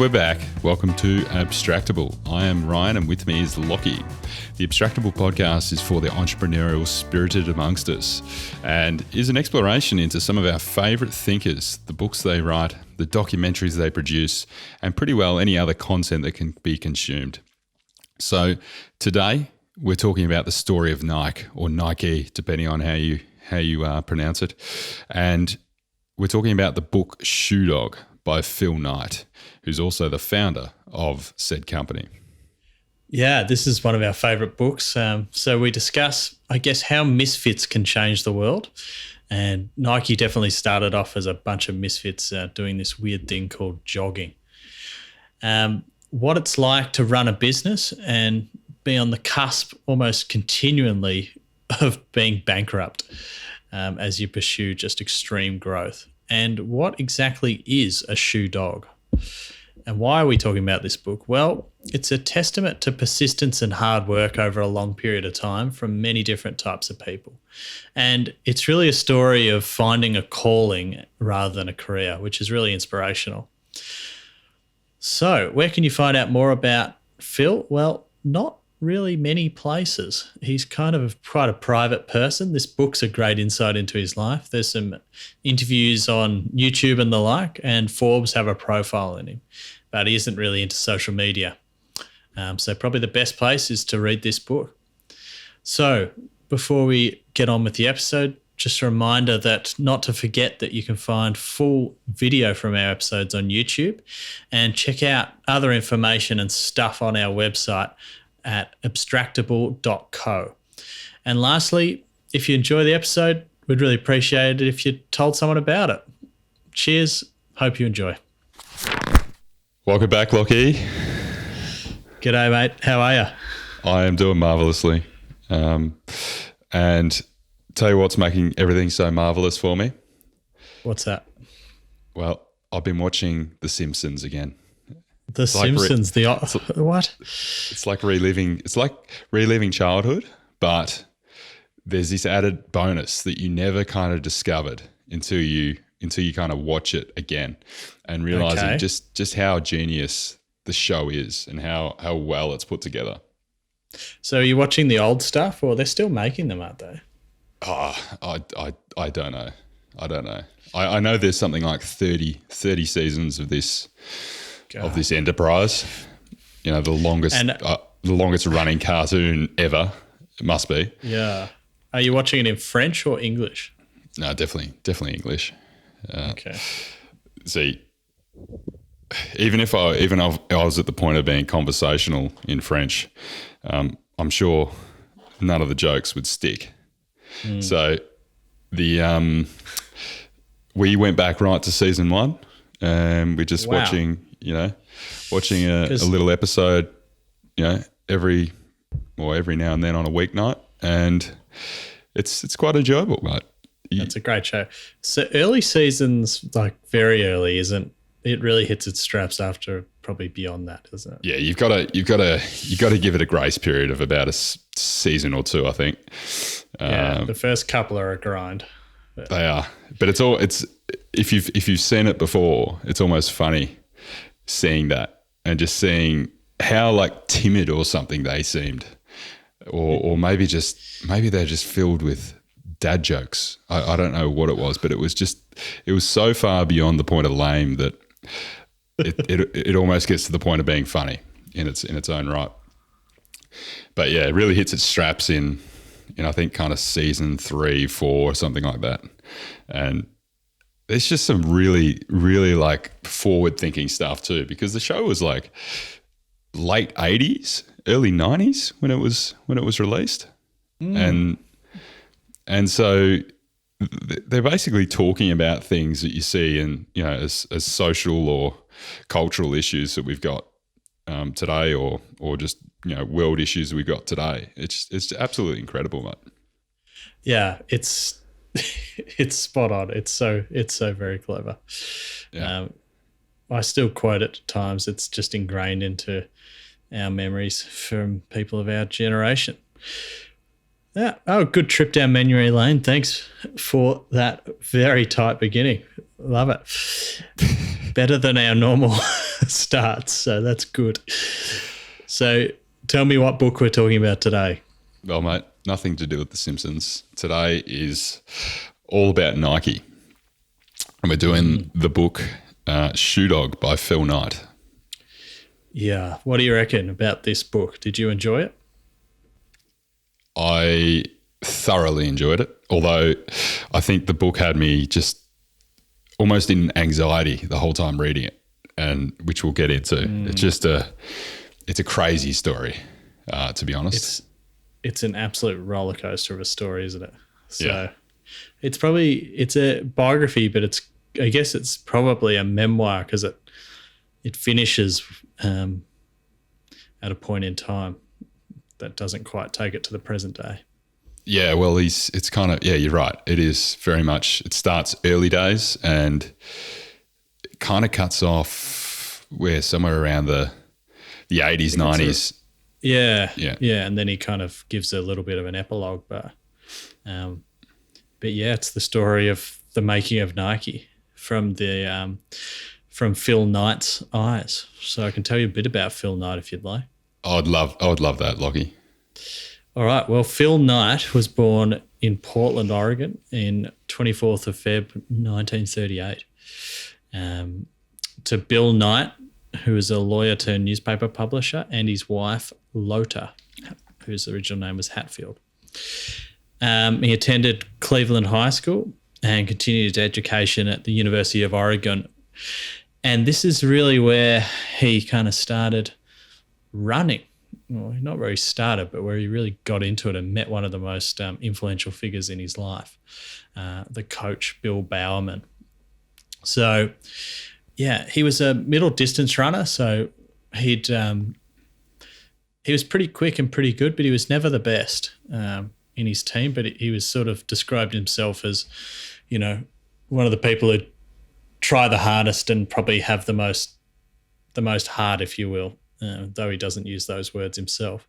we're back. Welcome to Abstractable. I am Ryan and with me is Lockie. The Abstractable Podcast is for the entrepreneurial spirited amongst us and is an exploration into some of our favourite thinkers, the books they write, the documentaries they produce, and pretty well any other content that can be consumed. So today we're talking about the story of Nike, or Nike, depending on how you pronounce it. And we're talking about the book Shoe Dog by Phil Knight, who's also the founder of said company. Yeah, this is one of our favourite books. So we discuss, I guess, how misfits can change the world. And Nike definitely started off as a bunch of misfits doing this weird thing called jogging. What it's like to run a business and be on the cusp almost continually of being bankrupt as you pursue just extreme growth. And what exactly is a shoe dog? And why are we talking about this book? Well, it's a testament to persistence and hard work over a long period of time from many different types of people. And it's really a story of finding a calling rather than a career, which is really inspirational. So where can you find out more about Phil? Well, not really many places. He's kind of quite a private person. This book's a great insight into his life. There's some interviews on YouTube and the like, and Forbes have a profile in him, but he isn't really into social media. So probably the best place is to read this book. So before we get on with the episode, just a reminder that not to forget that you can find full video from our episodes on YouTube and check out other information and stuff on our website at abstractable.co. And lastly, if you enjoy the episode, we'd really appreciate it if you told someone about it. Cheers. Hope you enjoy. Welcome back, Lockie. G'day, mate. How are you? I am doing marvellously. And tell you what's making everything so marvelous for me. What's that? Well, I've been watching The Simpsons again. The Simpsons, what? It's like reliving childhood, but there's this added bonus that you never kind of discovered until you kind of watch it again and realizing just how genius the show is and how well it's put together. So are you watching the old stuff, or they're still making them, aren't they? Oh, I don't know. I know there's something like 30 seasons of this. God. Of this enterprise, you know, the longest running cartoon ever. It must be. Yeah. Are you watching it in French or English? No, definitely English. Okay. See, even if I was at the point of being conversational in French, I'm sure none of the jokes would stick. So we went back right to season 1, and we're just watching a little episode, every now and then on a weeknight, and it's quite enjoyable, mate. That's a great show. So early seasons, like very early, isn't it? Really hits its straps after probably beyond that, doesn't it? Yeah, you've got to give it a grace period of about a season or two, I think. Yeah, the first couple are a grind. They are, but it's if you've seen it before, it's almost funny seeing that and just seeing how like timid or something they seemed, or maybe they're just filled with dad jokes. I don't know what it was, but it was so far beyond the point of lame that it almost gets to the point of being funny in its own right. But yeah, it really hits its straps in I think kind of season 3, 4, something like that. And there's just some really, really like forward thinking stuff too, because the show was like late 80s, early 90s when it was released. And so they're basically talking about things that you see in, as social or cultural issues that we've got today, or just world issues that we've got today. It's absolutely incredible, mate. Yeah, it's spot on. It's so very clever. Yeah. I still quote it at times. It's just ingrained into our memories from people of our generation. Yeah. Oh, good trip down memory lane. Thanks for that very tight beginning. Love it. better than our normal starts. So that's good. So tell me what book we're talking about today. Well, mate, nothing to do with The Simpsons. Today is all about Nike. And we're doing the book Shoe Dog by Phil Knight. Yeah. What do you reckon about this book? Did you enjoy it? I thoroughly enjoyed it, although I think the book had me just almost in anxiety the whole time reading it, and which we'll get into. It's a crazy story, to be honest. It's an absolute roller coaster of a story, isn't it? So it's a biography, but I guess it's probably a memoir because it finishes at a point in time that doesn't quite take it to the present day. Yeah, well, it's kind of, you're right. It is very much, it starts early days and it kind of cuts off somewhere around the 80s, 90s. Yeah. And then he kind of gives a little bit of an epilogue, but it's the story of the making of Nike from Phil Knight's eyes. So I can tell you a bit about Phil Knight if you'd like. I would love that, Lockie. All right. Well, Phil Knight was born in Portland, Oregon in 24th of Feb, 1938. To Bill Knight, who is a lawyer turned newspaper publisher, and his wife, Lota, whose original name was Hatfield. He attended Cleveland High School and continued his education at the University of Oregon. And this is really where he kind of started running. Well, not where he started, but where he really got into it and met one of the most influential figures in his life, the coach, Bill Bowerman. So, he was a middle distance runner. So he was pretty quick and pretty good, but he was never the best in his team. But he was sort of described himself as, one of the people who try the hardest and probably have the most heart, if you will. Though he doesn't use those words himself.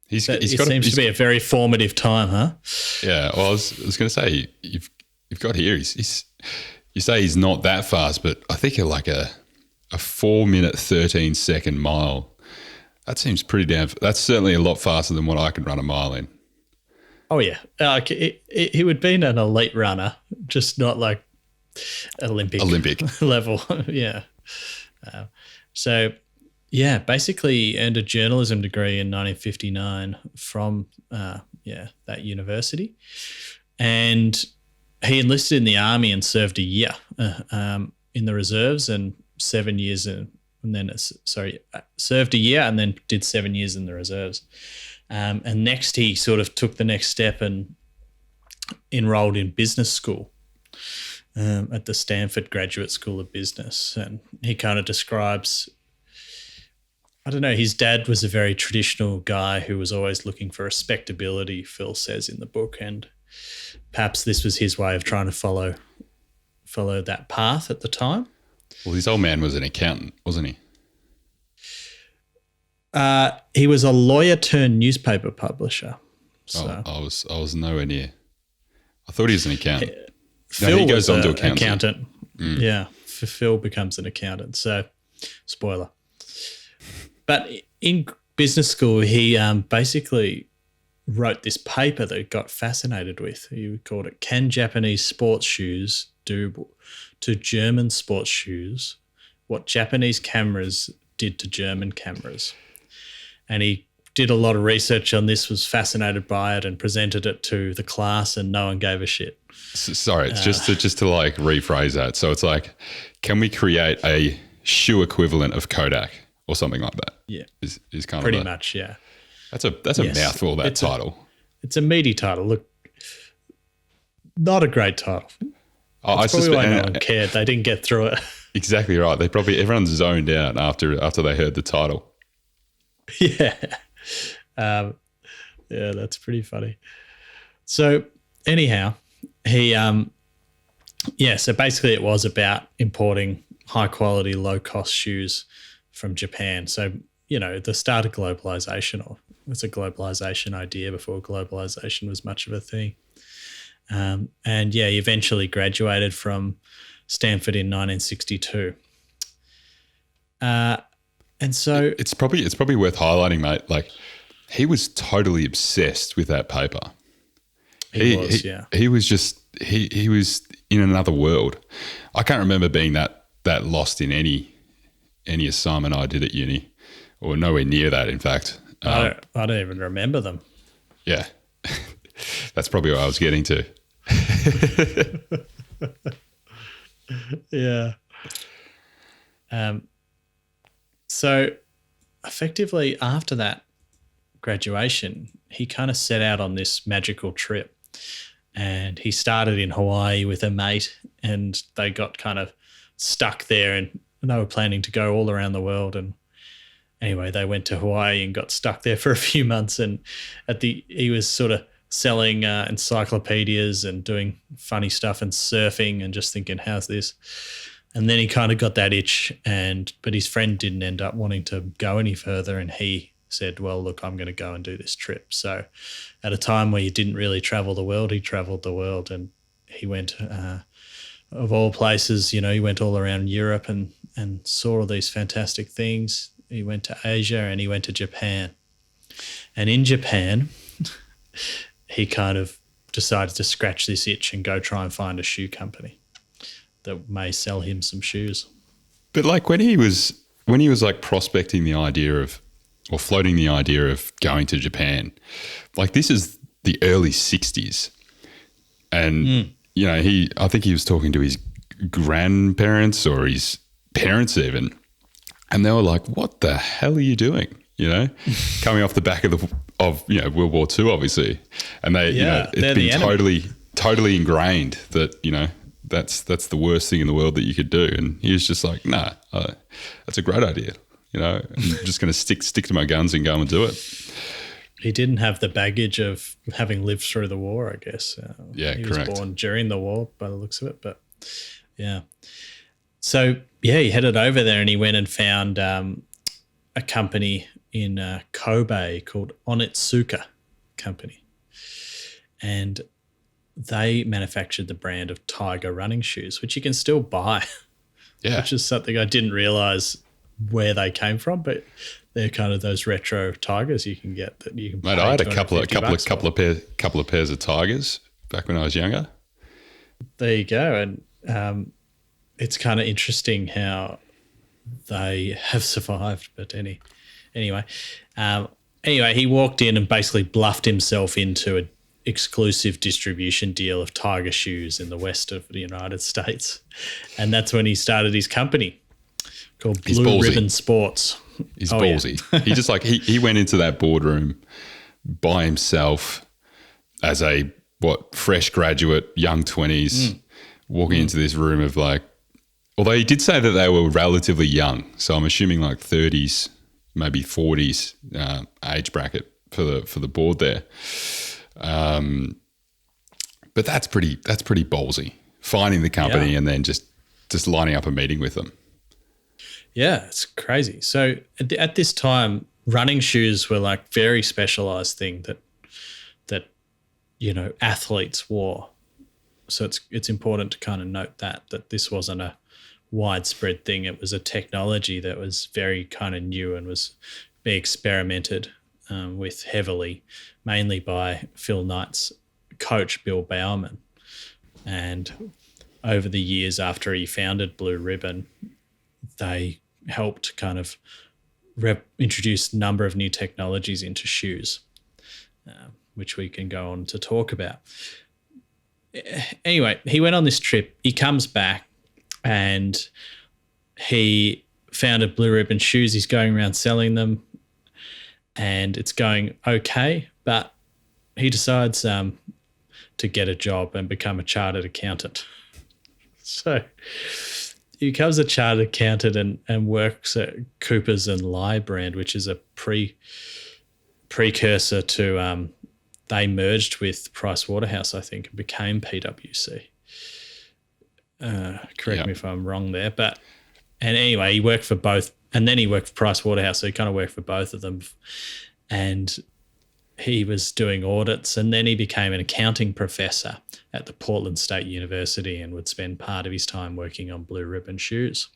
It seems to be a very formative time, huh? Yeah, well, I was going to say, you've got here, you say he's not that fast, but I think like a 4-minute, 13-second mile, that seems pretty that's certainly a lot faster than what I could run a mile in. Oh, yeah. He would be an elite runner, just not like Olympic level. Yeah. Basically he earned a journalism degree in 1959 from that university, and he enlisted in the army and served a year in the reserves and 7 years served a year and then did 7 years in the reserves, and next he sort of took the next step and enrolled in business school at the Stanford Graduate School of Business. And he kind of describes, his dad was a very traditional guy who was always looking for respectability, Phil says in the book, and perhaps this was his way of trying to follow that path at the time. Well, his old man was an accountant, wasn't he? He was a lawyer turned newspaper publisher. So I was nowhere near. I thought he was an accountant. Phil he goes was on to an accountant. Yeah, Phil becomes an accountant. So, spoiler. But in business school, he basically wrote this paper that he got fascinated with. He called it "Can Japanese Sports Shoes Do to German Sports Shoes What Japanese Cameras Did to German Cameras?" And he did a lot of research on this, was fascinated by it and presented it to the class, and no one gave a shit. Sorry, it's just to like rephrase that. So it's like, can we create a shoe equivalent of Kodak or something like that? Yeah. Is kind pretty of much, yeah. That's a mouthful, that title. It's a meaty title. Look, not a great title. That's probably why no one cared. They didn't get through it. Exactly right. Everyone's zoned out after they heard the title. Yeah. That's pretty funny. So anyhow, he so basically it was about importing high quality, low cost shoes from Japan. So, the start of globalization, or it's a globalization idea before globalization was much of a thing. And he eventually graduated from Stanford in 1962. And so it's probably worth highlighting, mate. Like, he was totally obsessed with that paper. He was in another world. I can't remember being that lost in any assignment I did at uni, or nowhere near that, in fact. I don't even remember them. Yeah. That's probably what I was getting to. Yeah. So effectively after that graduation, he kind of set out on this magical trip, and he started in Hawaii with a mate, and they got kind of stuck there, and they were planning to go all around the world. And anyway, they went to Hawaii and got stuck there for a few months. And he was sort of selling encyclopedias and doing funny stuff and surfing and just thinking, how's this? And then he kind of got that itch, but his friend didn't end up wanting to go any further, and he said, well, look, I'm going to go and do this trip. So at a time where he didn't really travel the world, he traveled the world, and he went, of all places, he went all around Europe and saw all these fantastic things. He went to Asia and he went to Japan. And in Japan, he kind of decided to scratch this itch and go try and find a shoe company that may sell him some shoes. But like when he was like prospecting the idea of, or floating the idea of going to Japan, like this is the early 60s. And, I think he was talking to his grandparents or his parents even, and they were like, what the hell are you doing? Coming off the back of World War II, obviously. And it's been totally ingrained that, that's the worst thing in the world that you could do. And he was just like, nah, that's a great idea. I'm just going to stick to my guns and go and do it. He didn't have the baggage of having lived through the war, I guess. He correct. was born during the war by the looks of it, but yeah. So, he headed over there and he went and found a company in Kobe called Onitsuka Company. And they manufactured the brand of Tiger running shoes, which you can still buy. Yeah. Which is something I didn't realize where they came from, but they're kind of those retro Tigers you can get that you can. Mate, I had a couple of pairs of Tigers back when I was younger. There you go, and it's kind of interesting how they have survived. But anyway, he walked in and basically bluffed himself into an exclusive distribution deal of Tiger shoes in the west of the United States, and that's when he started his company called Blue Ribbon Sports. He's ballsy. Yeah. He just he went into that boardroom by himself as a fresh graduate, young 20s, walking into this room of although he did say that they were relatively young, so I'm assuming like 30s, maybe 40s age bracket for the board there. But that's pretty ballsy. Finding the company and then just lining up a meeting with them. Yeah, it's crazy. So at this time, running shoes were like very specialized thing that athletes wore. So it's important to kind of note that this wasn't a widespread thing. It was a technology that was very kind of new and was being experimented with heavily, mainly by Phil Knight's coach, Bill Bowerman. And over the years after he founded Blue Ribbon, they helped kind of introduce a number of new technologies into shoes, which we can go on to talk about. Anyway, he went on this trip. He comes back and he founded Blue Ribbon Shoes. He's going around selling them and it's going okay, but he decides to get a job and become a chartered accountant. So he becomes a chartered accountant and works at Coopers and Lie brand, which is a precursor to they merged with Price Waterhouse, I think, and became PwC. Correct me if I'm wrong there. And anyway, he worked for both, and then he worked for Price Waterhouse, so he kind of worked for both of them. And he was doing audits, and then he became an accounting professor at the Portland State University and would spend part of his time working on Blue Ribbon shoes.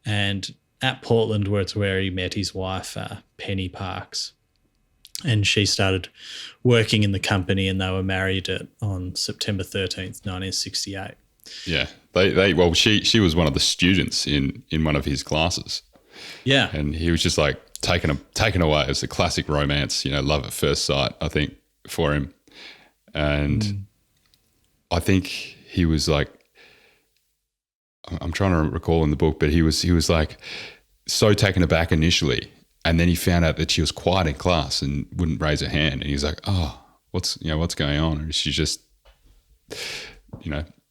And at Portland was where he met his wife, Penny Parks. And she started working in the company, and they were married on September 13th, 1968. Yeah. She was one of the students in one of his classes. Yeah. And he was just like taken away. It was a classic romance, love at first sight, I think, for him. And I think he was like, I'm trying to recall in the book, but he was like so taken aback initially. And then he found out that she was quiet in class and wouldn't raise her hand. And he's like, oh, what's going on? And she just,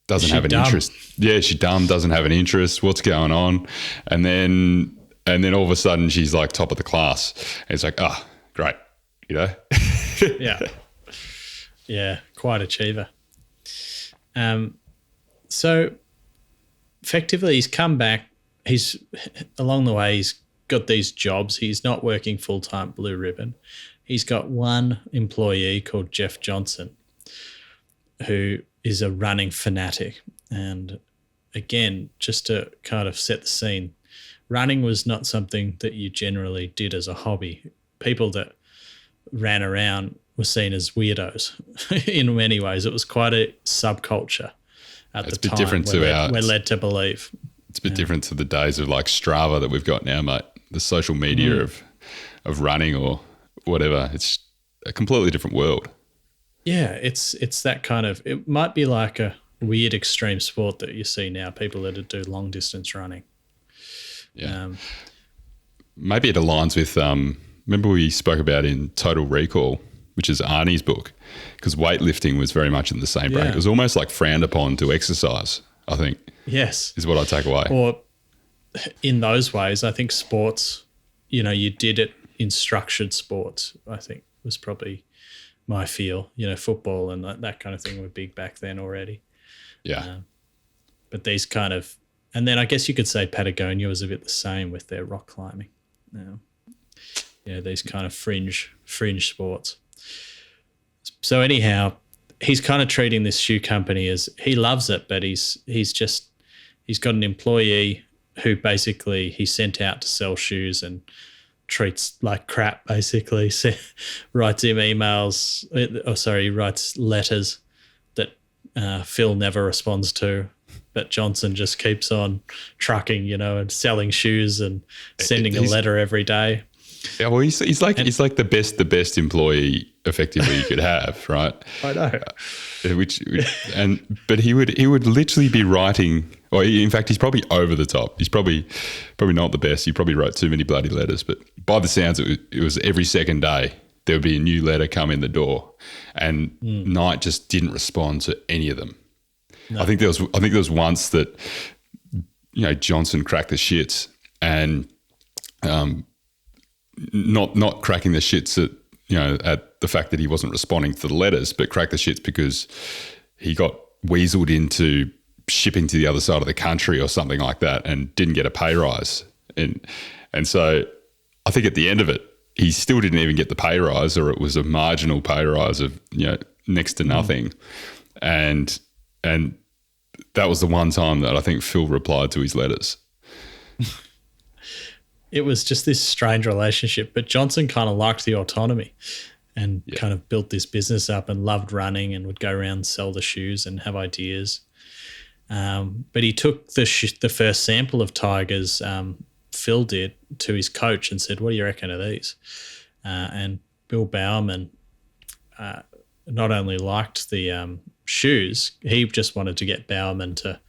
doesn't have an interest. Yeah, she's dumb, doesn't have an interest. What's going on? And then all of a sudden she's like top of the class. And it's like, oh, great, Yeah. Yeah, quite achiever. So effectively he's come back. He's along the way, he's got these jobs. He's not working full-time at Blue Ribbon. He's got one employee called Jeff Johnson, who is a running fanatic. And again, just to kind of set the scene, running was not something that you generally did as a hobby. People that ran around were seen as weirdos in many ways. It was quite a subculture at the time. Different we're led to believe. It's a bit different to the days of like Strava that we've got now, mate. The social media of running or whatever. It's a completely different world. Yeah, it's that kind of, it might be like a weird extreme sport that you see now, people that do long distance running. Yeah. Maybe it aligns with, remember we spoke about in Total Recall, which is Arnie's book, because weightlifting was very much in the same bracket. It was almost like frowned upon to exercise, I think. Yes. Is what I take away. Or in those ways, I think sports, you did it in structured sports, I think was probably my feel. Football and that kind of thing were big back then already. Yeah. But these kind of, and then I guess you could say Patagonia was a bit the same with their rock climbing. These kind of fringe sports. So anyhow, he's kind of treating this shoe company as, he loves it, but he's got an employee who basically he sent out to sell shoes and treats like crap, basically. Writes him emails, he writes letters that Phil never responds to, but Johnson just keeps on trucking, and selling shoes and sending a letter every day. Yeah, well, he's like the best employee effectively you could have, right? I know. But he would literally be writing, or in fact, he's probably over the top. He's probably not the best. He probably wrote too many bloody letters. But by the sounds, it was every second day there would be a new letter come in the door, and Knight just didn't respond to any of them. No. I think there was once that Johnson cracked the shits and. Not cracking the shits at the fact that he wasn't responding to the letters, but cracked the shits because he got weaseled into shipping to the other side of the country or something like that and didn't get a pay rise. And so I think at the end of it, he still didn't even get the pay rise, or it was a marginal pay rise of next to nothing. And that was the one time that I think Phil replied to his letters. It was just this strange relationship, but Johnson kind of liked the autonomy and kind of built this business up and loved running and would go around and sell the shoes and have ideas. But he took the first sample of Tigers, Phil did, to his coach and said, what do you reckon of these? And Bill Bowerman not only liked the shoes, he just wanted to get Bowerman to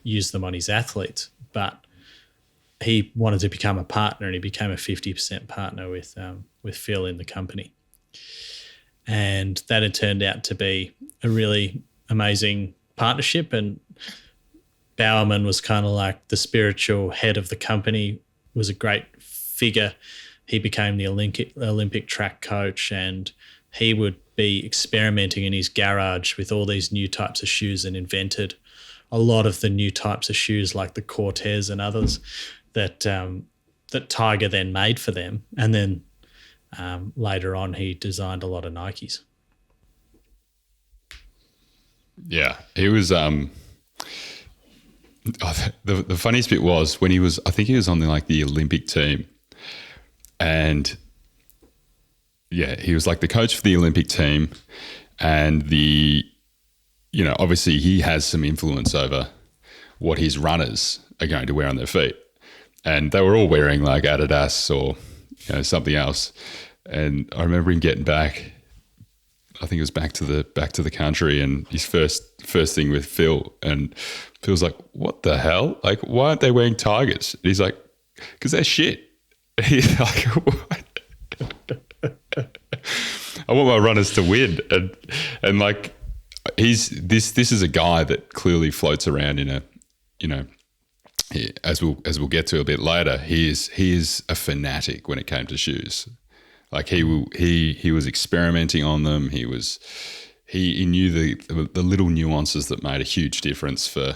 use them on his athletes, but he wanted to become a partner, and he became a 50% partner with Phil in the company. And that had turned out to be a really amazing partnership. And Bowerman was kind of like the spiritual head of the company, was a great figure. He became the Olympic track coach, and he would be experimenting in his garage with all these new types of shoes and invented a lot of the new types of shoes like the Cortez and others that Tiger then made for them. And then later on, he designed a lot of Nikes. Yeah, he was. The funniest bit was when he was. I think he was on the Olympic team, and yeah, he was like the coach for the Olympic team, and obviously he has some influence over what his runners are going to wear on their feet, and they were all wearing like Adidas or something else, and I remember him getting back. I think it was back to the country, and his first thing with Phil, and Phil's like, "What the hell? Like, why aren't they wearing Tigers?" And he's like, "Because they're shit." He's like, "What?" I want my runners to win, and like this is a guy that clearly floats around in a, as we'll get to a bit later. He is a fanatic when it came to shoes. Like he was experimenting on them. He knew the little nuances that made a huge difference for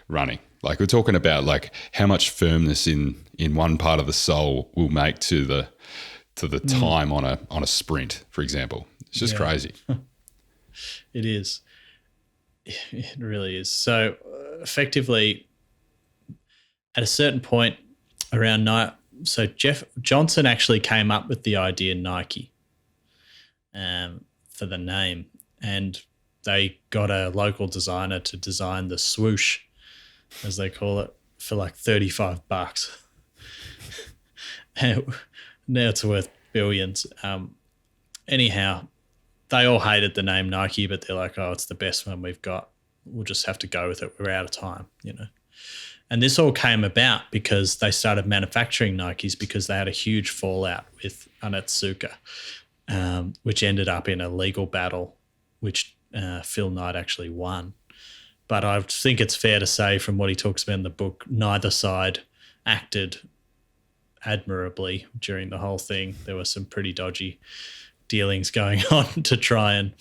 running. Like we're talking about like how much firmness in one part of the sole will make to the time on a sprint, for example. It's just crazy. It is. It really is. So effectively, at a certain point around night. So Jeff Johnson actually came up with the idea Nike for the name, and they got a local designer to design the swoosh, as they call it, for like $35. Now it's worth billions. Anyhow, they all hated the name Nike, but they're like, "Oh, it's the best one we've got. We'll just have to go with it. We're out of time," And this all came about because they started manufacturing Nikes because they had a huge fallout with Onitsuka, which ended up in a legal battle, which Phil Knight actually won. But I think it's fair to say from what he talks about in the book, neither side acted admirably during the whole thing. There were some pretty dodgy dealings going on to try and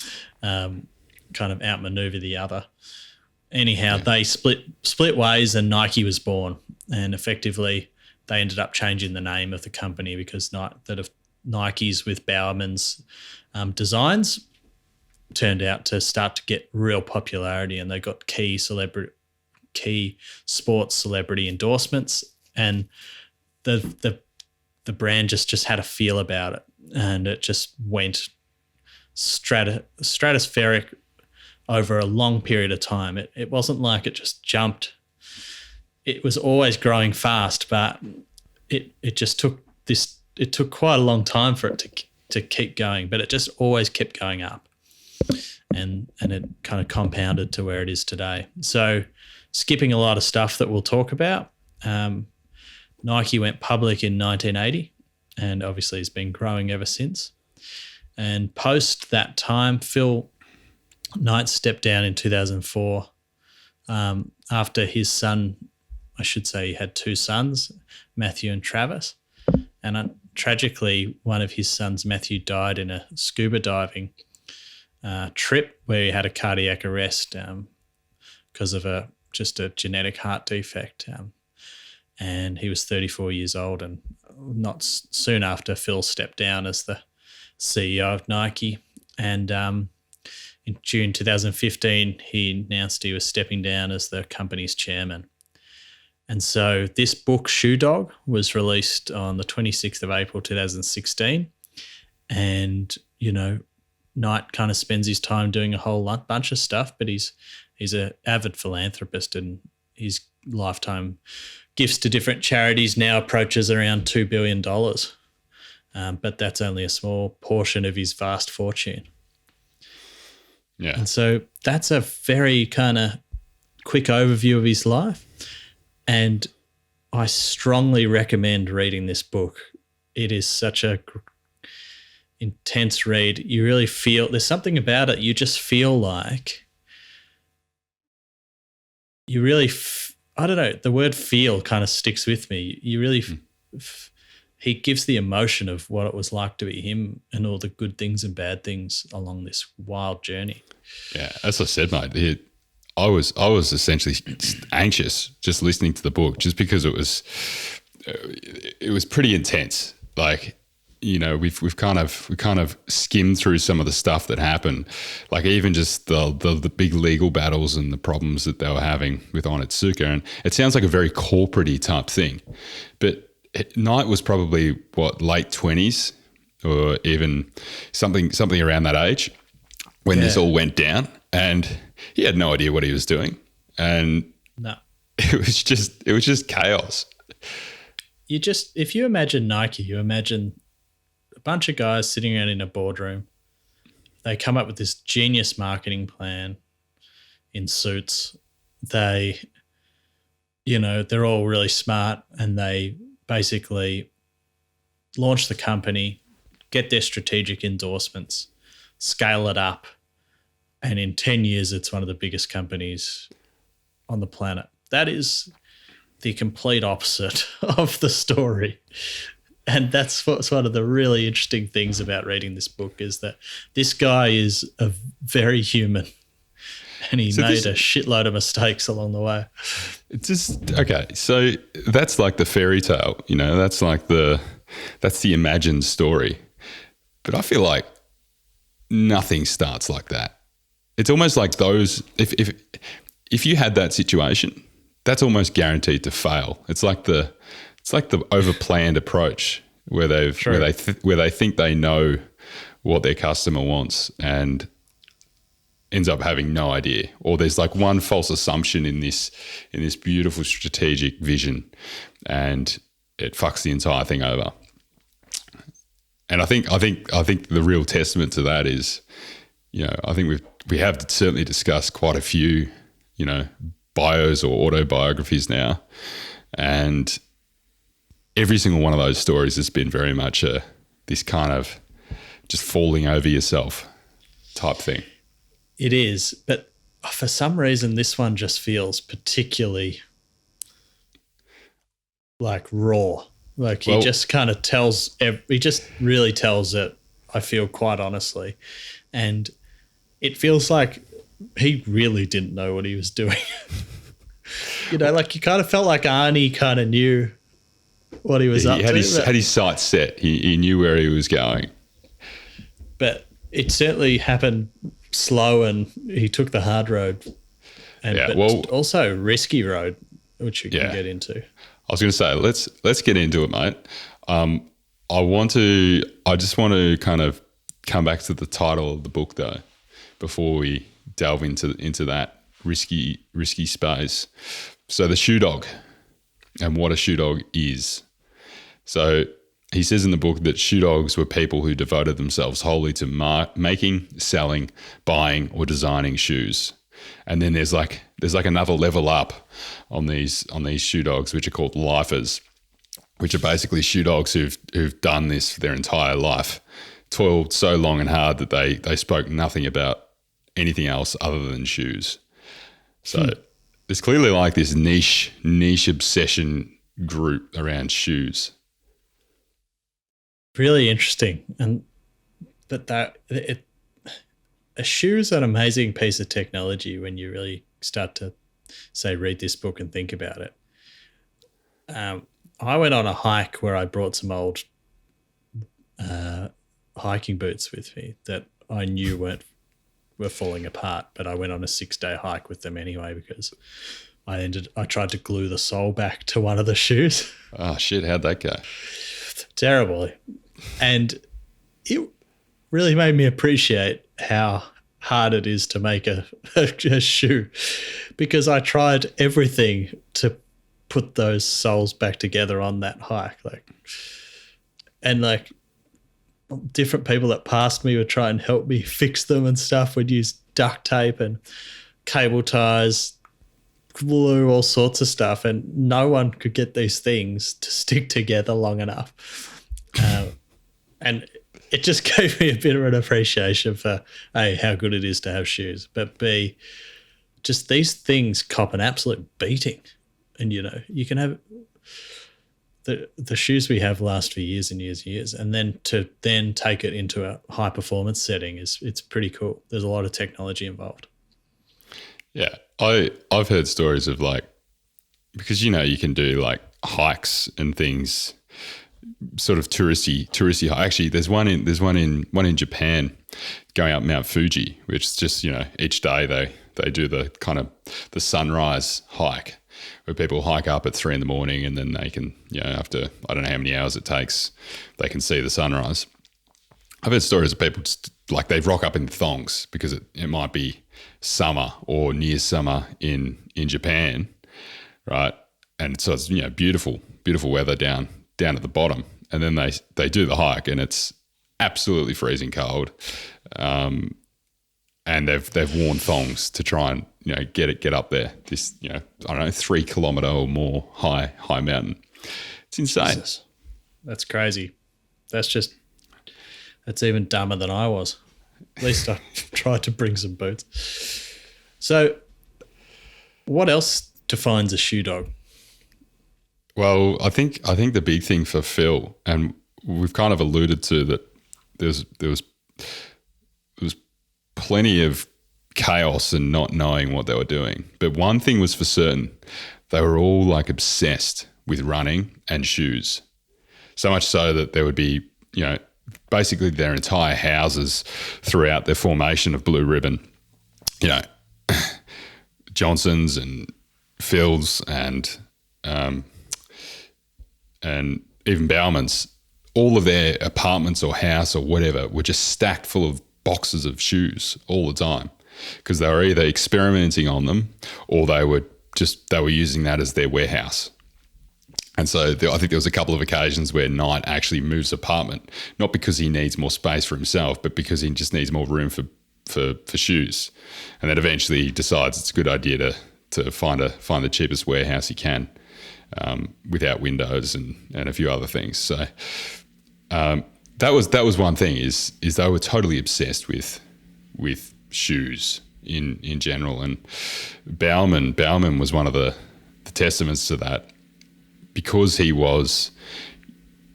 kind of outmaneuver the other. Anyhow, they split ways and Nike was born, and effectively they ended up changing the name of the company because Nikes with Bowerman's designs turned out to start to get real popularity, and they got key sports celebrity endorsements, and the brand just had a feel about it, and it just went stratospheric over a long period of time. It wasn't like it just jumped. It was always growing fast, but it just took it took quite a long time for it to keep going, but it just always kept going up. And it kind of compounded to where it is today. So skipping a lot of stuff that we'll talk about, Nike went public in 1980 and obviously has been growing ever since. And post that time, Phil Knight stepped down in 2004 after his son, I should say he had two sons, Matthew and Travis. And tragically, one of his sons, Matthew, died in a scuba diving trip where he had a cardiac arrest because of just a genetic heart defect. And he was 34 years old, and not soon after, Phil stepped down as the CEO of Nike. And in June 2015, he announced he was stepping down as the company's chairman. And so this book, Shoe Dog, was released on the 26th of April 2016. And, Knight kind of spends his time doing a whole bunch of stuff, but he's an avid philanthropist, and his lifetime gifts to different charities now approaches around $2 billion. But that's only a small portion of his vast fortune. Yeah. And so that's a very kind of quick overview of his life. And I strongly recommend reading this book. It is such a intense read. You really feel, there's something about it. You just feel like you really, I don't know, the word feel kind of sticks with me. You really, he gives the emotion of what it was like to be him and all the good things and bad things along this wild journey. Yeah, as I said, mate, I was essentially anxious just listening to the book, just because it was pretty intense. Like, we've kind of skimmed through some of the stuff that happened, like even just the big legal battles and the problems that they were having with Onitsuka, and it sounds like a very corporate-y type thing, but Knight was probably late 20s or even something around that age when this all went down, and he had no idea what he was doing, and No. it was just chaos. If you imagine Nike, you imagine a bunch of guys sitting around in a boardroom. They come up with this genius marketing plan in suits. They're all really smart, and they basically launch the company, get their strategic endorsements, scale it up, and in 10 years, it's one of the biggest companies on the planet. That is the complete opposite of the story. And that's what's one of the really interesting things about reading this book, is that this guy is a very human, and he made a shitload of mistakes along the way. It's just, okay, so that's like the fairy tale, that's the imagined story. But I feel like nothing starts like that. It's almost like those, if you had that situation, that's almost guaranteed to fail. It's like the overplanned approach where they think they know what their customer wants and ends up having no idea, or there's like one false assumption in this beautiful strategic vision, and it fucks the entire thing over. And I think the real testament to that is, I think we have certainly discussed quite a few, bios or autobiographies now, and every single one of those stories has been very much this kind of just falling over yourself type thing. It is, but for some reason, this one just feels particularly like raw. Like he just kind of he just really tells it, I feel, quite honestly. And it feels like he really didn't know what he was doing. Like you kind of felt like Arnie kind of knew what he was up to. He had his sights set. He knew where he was going. But it certainly happened slow, and he took the hard road. But also risky road, which we can get into. I was going to say, let's get into it, mate. I just want to kind of come back to the title of the book, though, before we delve into that risky space. So the shoe dog, and what a shoe dog is. So he says in the book that shoe dogs were people who devoted themselves wholly to making, selling, buying, or designing shoes. And then there's like another level up on these shoe dogs, which are called lifers, which are basically shoe dogs who've done this for their entire life, toiled so long and hard that they spoke nothing about anything else other than shoes. So there's clearly like this niche obsession group around shoes. Really interesting. But a shoe is an amazing piece of technology when you really start to, say, read this book and think about it. I went on a hike where I brought some old hiking boots with me that I knew were falling apart, but I went on a 6-day hike with them anyway because I tried to glue the sole back to one of the shoes. Oh shit, how'd that go? Terribly. And it really made me appreciate how hard it is to make a shoe, because I tried everything to put those soles back together on that hike. And different people that passed me would try and help me fix them and stuff. Would use duct tape and cable ties, glue, all sorts of stuff, and no one could get these things to stick together long enough. And it just gave me a bit of an appreciation for A, how good it is to have shoes, but B, just these things cop an absolute beating. And, you can have the shoes we have last for years and years and years, and then to take it into a high performance setting it's pretty cool. There's a lot of technology involved. Yeah. I've heard stories of because you can do like hikes and things sort of touristy. Actually, there's one in Japan going up Mount Fuji, which is just, each day they do the kind of the sunrise hike, where people hike up at 3 a.m, and then they can, after I don't know how many hours it takes, they can see the sunrise. I've heard stories of people just like they rock up in thongs because it might be summer or near summer in Japan, right? And so it's beautiful weather down at the bottom, and then they do the hike and it's absolutely freezing cold, and they've worn thongs to try and get up there. This I don't know 3 kilometer or more high mountain. It's insane. Jesus. That's crazy. That's even dumber than I was. At least I tried to bring some boots. So, what else defines a shoe dog? Well, I think the big thing for Phil, and we've kind of alluded to that, there was plenty of chaos and not knowing what they were doing. But one thing was for certain, they were all like obsessed with running and shoes. So much so that there would be, basically their entire houses throughout their formation of Blue Ribbon, Johnson's and Phil's and even Bauman's, all of their apartments or house or whatever were just stacked full of boxes of shoes all the time, because they were either experimenting on them or they were using that as their warehouse. And so I think there was a couple of occasions where Knight actually moves apartment, not because he needs more space for himself, but because he just needs more room for shoes. And then eventually he decides it's a good idea to find the cheapest warehouse he can, without windows and a few other things. So that was one thing is they were totally obsessed with shoes in general. And Bauman was one of the testaments to that, because he was,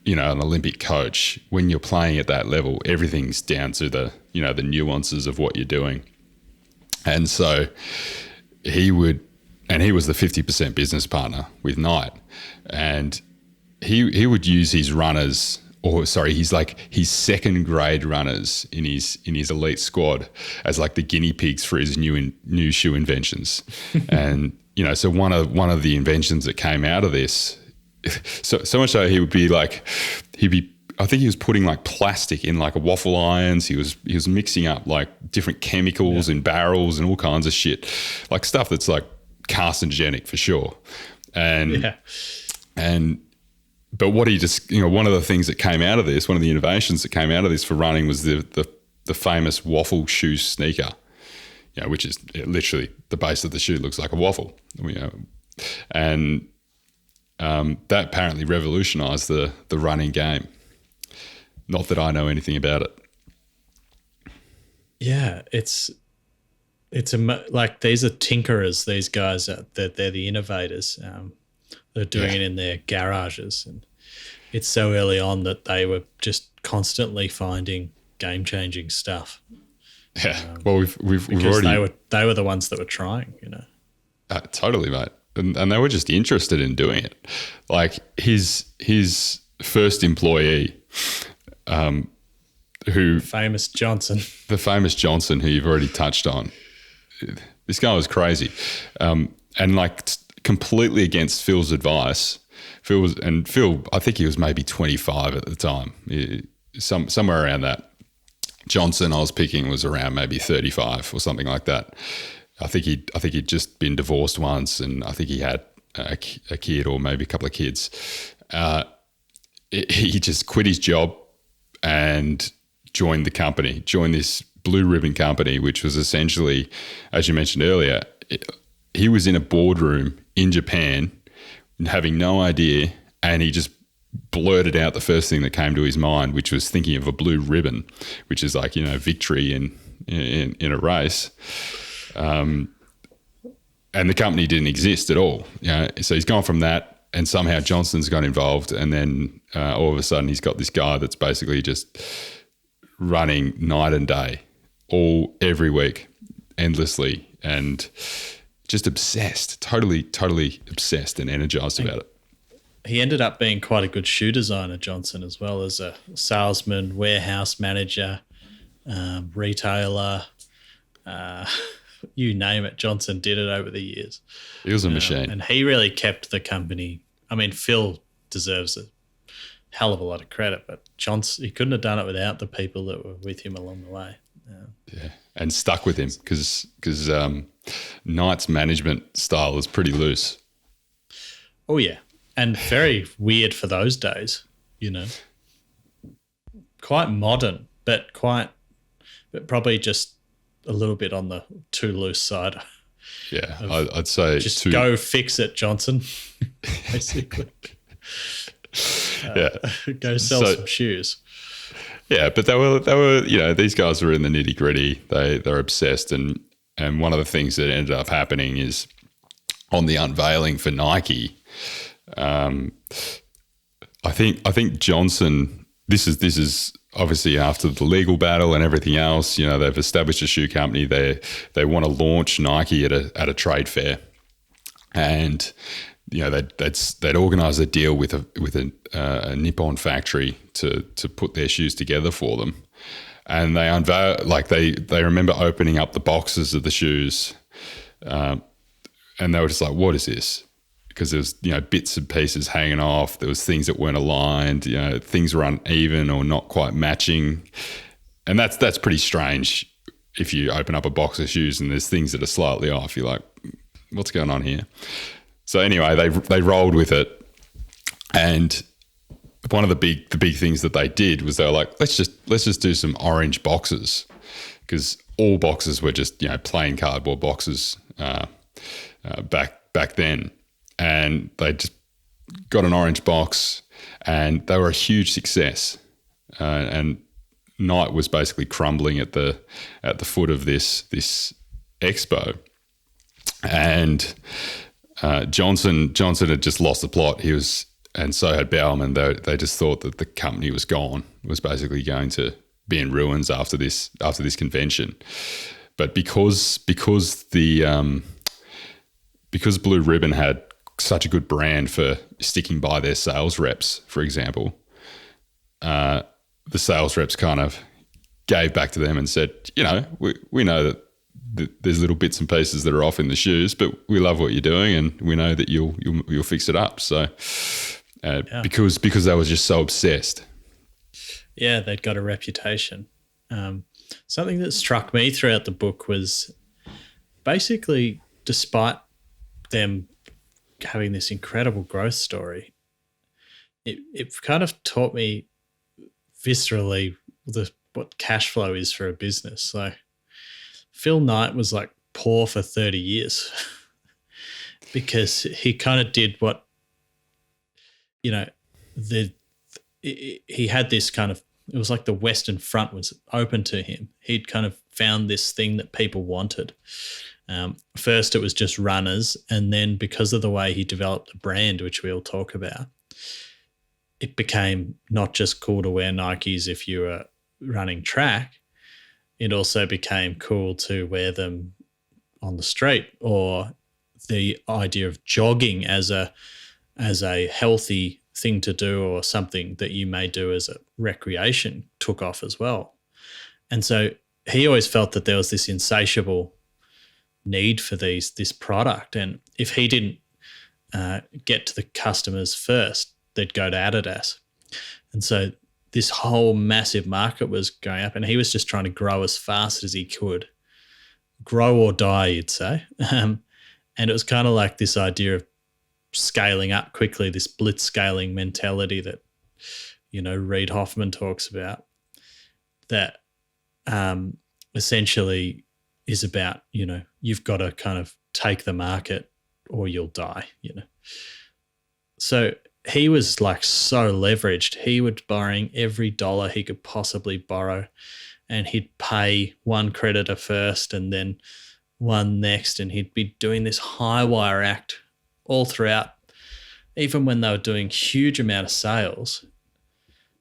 an Olympic coach. When you're playing at that level, everything's down to the nuances of what you're doing. And so he was the 50% business partner with Knight, and he would use his runners, his second grade runners in his elite squad as like the guinea pigs for his new shoe inventions. And so one of the inventions that came out of this, so much so I think he was putting like plastic in like waffle irons. He was mixing up like different chemicals in barrels and all kinds of shit, like stuff that's like carcinogenic for sure. But what he just, one of the things that came out of this, one of the innovations that came out of this for running was the famous waffle shoe sneaker, which is literally the base of the shoe looks like a waffle, and that apparently revolutionized the running game. Not that I know anything about it. Yeah, it's like these are tinkerers. These guys, they're the innovators. They're doing it in their garages, and it's so early on that they were just constantly finding game-changing stuff. Yeah, well, we've already they were the ones that were trying, Totally, mate, and they were just interested in doing it. Like his first employee, the famous Johnson, who you've already touched on. This guy was crazy, and like completely against Phil's advice. Phil, I think he was maybe 25 at the time, somewhere around that. Johnson, I was picking, was around maybe 35 or something like that. I think he'd just been divorced once, and I think he had a kid or maybe a couple of kids. He just quit his job and joined this Blue Ribbon company, which was essentially, as you mentioned earlier, he was in a boardroom in Japan having no idea, and he just blurted out the first thing that came to his mind, which was thinking of a blue ribbon, which is like, victory in a race. And the company didn't exist at all. So he's gone from that, and somehow Johnson's got involved, and then all of a sudden he's got this guy that's basically just running night and day, every week, endlessly, and just obsessed, totally obsessed and energized about it. he ended up being quite a good shoe designer, Johnson, as well as a salesman, warehouse manager, retailer, you name it. Johnson did it over the years. He was a machine. And he really kept the company. I mean, Phil deserves a hell of a lot of credit, but Johnson, he couldn't have done it without the people that were with him along the way. Yeah, and stuck with him because Knight's management style is pretty loose. Oh, yeah. And very weird for those days, Quite modern, but probably just a little bit on the too loose side. Yeah, I'd say just go fix it, Johnson. Basically. Go sell some shoes. Yeah, but they were these guys were in the nitty gritty. They're obsessed, and one of the things that ended up happening is on the unveiling for Nike. I think Johnson. This is obviously after the legal battle and everything else. They've established a shoe company. They want to launch Nike at a trade fair, and they'd organise a deal with a Nippon factory to put their shoes together for them, and they unveil they remember opening up the boxes of the shoes, and they were just like, "What is this?" Because there was bits and pieces hanging off. There was things that weren't aligned. Things were uneven or not quite matching, and that's pretty strange. If you open up a box of shoes and there's things that are slightly off, you're like, "What's going on here?" So anyway, they rolled with it, and one of the big things that they did was they were like, let's just do some orange boxes, because all boxes were just plain cardboard boxes back then, and they just got an orange box, and they were a huge success, and Knight was basically crumbling at the foot of this expo, and Johnson had just lost the plot. He was, and so had Bauman. They just thought that the company was gone, was basically going to be in ruins after this convention. But because Blue Ribbon had such a good brand for sticking by their sales reps, for example, the sales reps kind of gave back to them and said, we know that there's little bits and pieces that are off in the shoes, but we love what you're doing, and we know that you'll fix it up. So because they were just so obsessed. Yeah, they'd got a reputation. Something that struck me throughout the book was basically, despite them having this incredible growth story, it kind of taught me viscerally what cash flow is for a business. Like, Phil Knight was like poor for 30 years because he kind of did what, he had this kind of, it was like the Western Front was open to him. He'd kind of found this thing that people wanted. First, it was just runners. And then because of the way he developed the brand, which we'll talk about, it became not just cool to wear Nikes if you were running track. It also became cool to wear them on the street, or the idea of jogging as a healthy thing to do, or something that you may do as a recreation, took off as well. And so he always felt that there was this insatiable need for this product. And if he didn't get to the customers first, they'd go to Adidas. And so this whole massive market was going up, and he was just trying to grow as fast as he could. Grow or die, you'd say. And it was kind of like this idea of scaling up quickly, this blitz scaling mentality that, Reid Hoffman talks about, that essentially is about, you've got to kind of take the market or you'll die, So he was like so leveraged. He was borrowing every dollar he could possibly borrow, and he'd pay one creditor first and then one next, and he'd be doing this high wire act all throughout, even when they were doing huge amount of sales,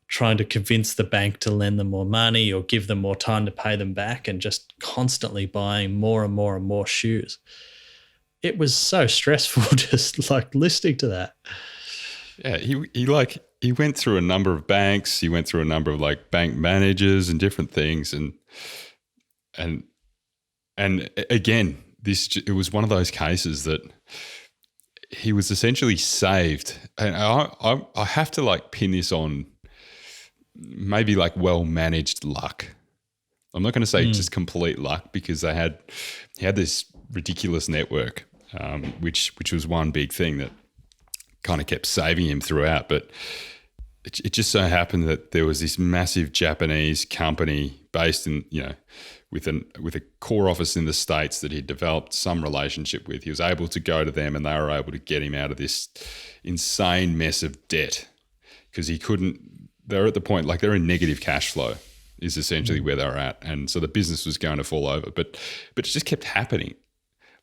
trying to convince the bank to lend them more money or give them more time to pay them back, and just constantly buying more and more and more shoes. It was so stressful just like listening to that. Yeah, he went through a number of banks. He went through a number of like bank managers and different things, and again, it was one of those cases that he was essentially saved. And I have to like pin this on maybe like well managed luck. I'm not going to say just complete luck, because he had this ridiculous network, which was one big thing that kind of kept saving him throughout. But it just so happened that there was this massive Japanese company based in, with a core office in the States that he'd developed some relationship with. He was able to go to them, and they were able to get him out of this insane mess of debt, because they're at the point, like they're in negative cash flow is essentially where they're at. And so the business was going to fall over, but it just kept happening.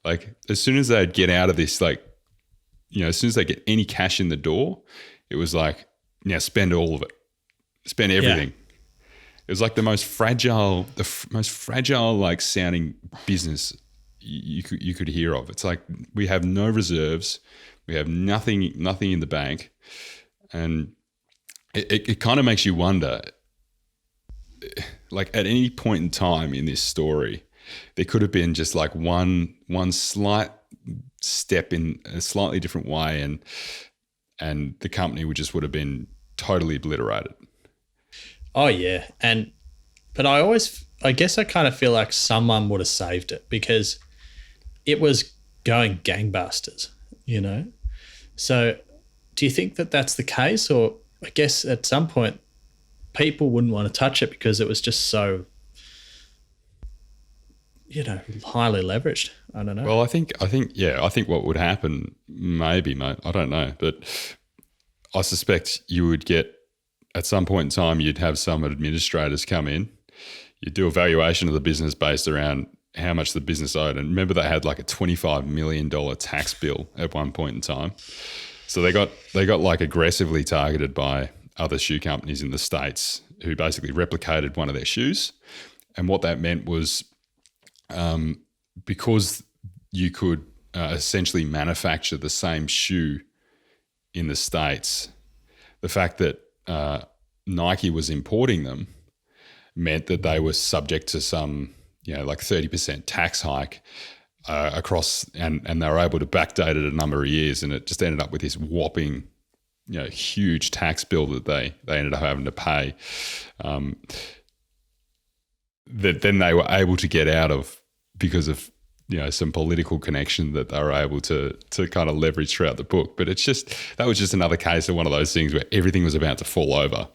Like as soon as they'd get out of this, like, as soon as they get any cash in the door, it was like, now spend all of it, spend everything. Yeah. It was like the most fragile like sounding business you could hear of. It's like, we have no reserves, we have nothing in the bank, and it kind of makes you wonder, like at any point in time in this story, there could have been just like one slight step in a slightly different way, and the company would have been totally obliterated. Oh yeah. But I guess I kind of feel like someone would have saved it, because it was going gangbusters, So do you think that that's the case? Or I guess at some point people wouldn't want to touch it because it was just so, highly leveraged. I don't know. Well, I think what would happen, maybe, mate, I don't know, but I suspect you would get, at some point in time, you'd have some administrators come in, you'd do a valuation of the business based around how much the business owed. And remember, they had like a $25 million tax bill at one point in time. So they got like aggressively targeted by other shoe companies in the States who basically replicated one of their shoes. And what that meant was, because you could essentially manufacture the same shoe in the States, the fact that Nike was importing them meant that they were subject to some, like 30% tax hike across, and they were able to backdate it a number of years, and it just ended up with this whopping, huge tax bill that they ended up having to pay. That then they were able to get out of because of some political connection that they were able to kind of leverage throughout the book. But that was just another case of one of those things where everything was about to fall over,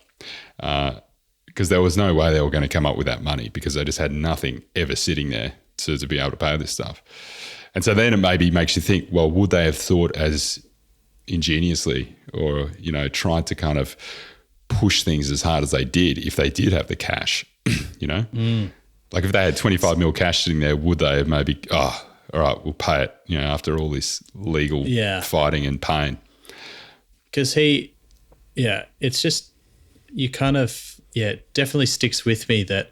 because there was no way they were going to come up with that money, because they just had nothing ever sitting there to be able to pay this stuff. And so then it maybe makes you think, well, would they have thought as ingeniously, or tried to kind of push things as hard as they did if they did have the cash? Like if they had 25 mil cash sitting there, would they have maybe, all right, we'll pay it, after all this legal fighting and pain? Because it's just, you kind of, it definitely sticks with me that,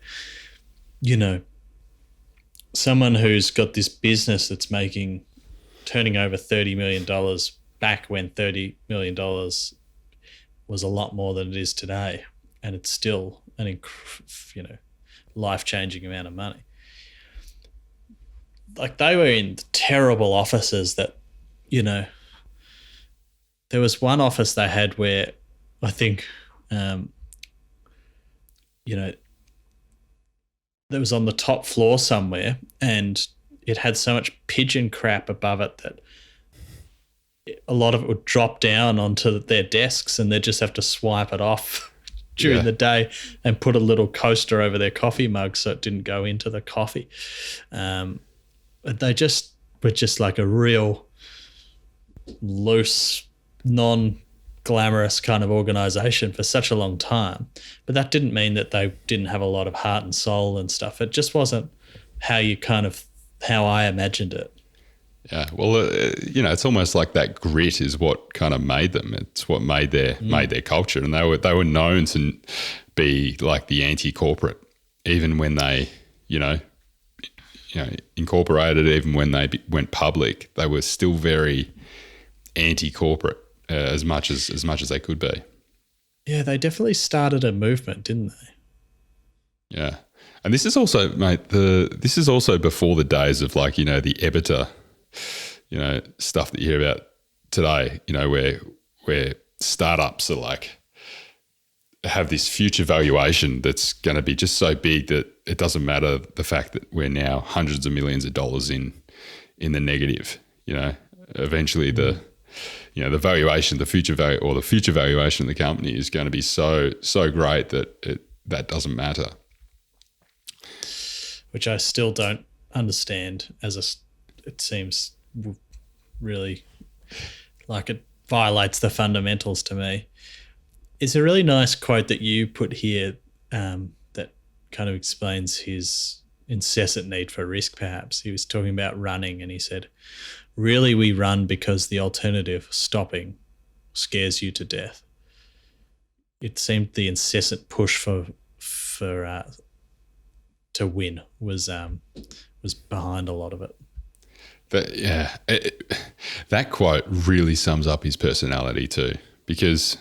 someone who's got this business that's turning over $30 million back when $30 million was a lot more than it is today, and it's still an life-changing amount of money. Like, they were in terrible offices that, there was one office they had where I think, that was on the top floor somewhere, and it had so much pigeon crap above it that a lot of it would drop down onto their desks, and they'd just have to swipe it off during the day and put a little coaster over their coffee mug so it didn't go into the coffee. They just were just like a real loose, non-glamorous kind of organisation for such a long time. But that didn't mean that they didn't have a lot of heart and soul and stuff. It just wasn't how I imagined it. Yeah, well, it's almost like that grit is what kind of made them. It's what made their culture, and they were known to be like the anti-corporate, even when they, incorporated. Even when they went public, they were still very anti-corporate, as much as they could be. Yeah, they definitely started a movement, didn't they? Yeah. And this is also, mate, this is also before the days of like, the EBITDA, stuff that you hear about today, where startups are like, have this future valuation that's going to be just so big that it doesn't matter the fact that we're now hundreds of millions of dollars in the negative. Eventually the valuation, the future value, or the future valuation of the company is going to be so great that that doesn't matter. Which I still don't understand. It seems really like it violates the fundamentals to me. It's a really nice quote that you put here that kind of explains his incessant need for risk, perhaps. He was talking about running and he said, really, we run because the alternative, stopping, scares you to death. It seemed the incessant push to win was behind a lot of it. That quote really sums up his personality too, because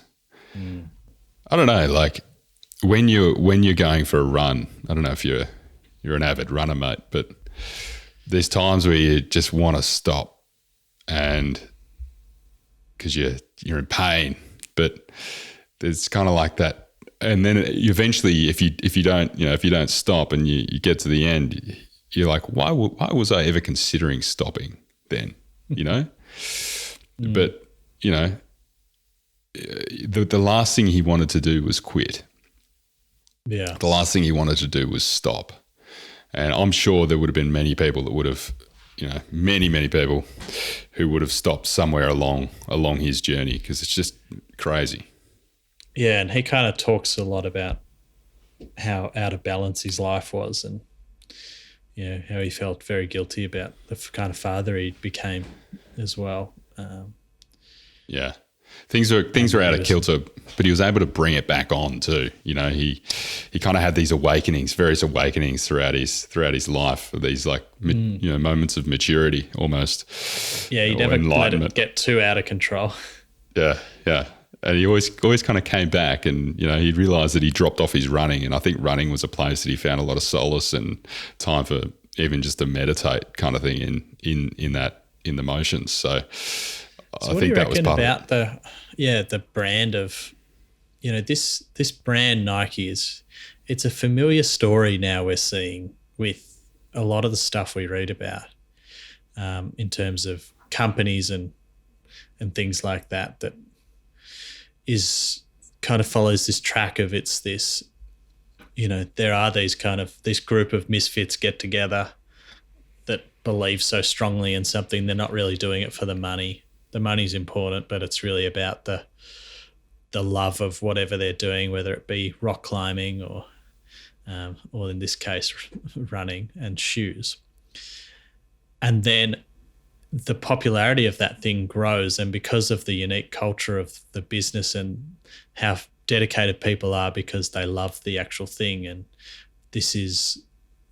I don't know, like when you're going for a run, I don't know if you're an avid runner, mate, but there's times where you just want to stop, and because you're in pain, but there's kind of like that. And then eventually, if you don't stop and you get to the end, you're like, why was I ever considering stopping then? But the last thing he wanted to do was quit. Yeah, the last thing he wanted to do was stop. And I'm sure there would have been many people that would have, many people who would have stopped somewhere along his journey, because it's just crazy. Yeah, and he kind of talks a lot about how out of balance his life was, and how he felt very guilty about the kind of father he became as well. Yeah, things were out of kilter, but he was able to bring it back on too. He kind of had these various awakenings throughout his life, these like moments of maturity almost. Yeah, he never let it get too out of control. Yeah. And he always kind of came back, and he realised that he dropped off his running, and I think running was a place that he found a lot of solace and time for even just to meditate, kind of thing in the motions. So I think that was part about of it. The brand of this brand Nike it's a familiar story now we're seeing with a lot of the stuff we read about in terms of companies and things like that is kind of follows this track of it's this, there are this group of misfits get together that believe so strongly in something. They're not really doing it for the money. The money's important, but it's really about the love of whatever they're doing, whether it be rock climbing or in this case, running and shoes. And then the popularity of that thing grows, and because of the unique culture of the business and how dedicated people are because they love the actual thing, and this is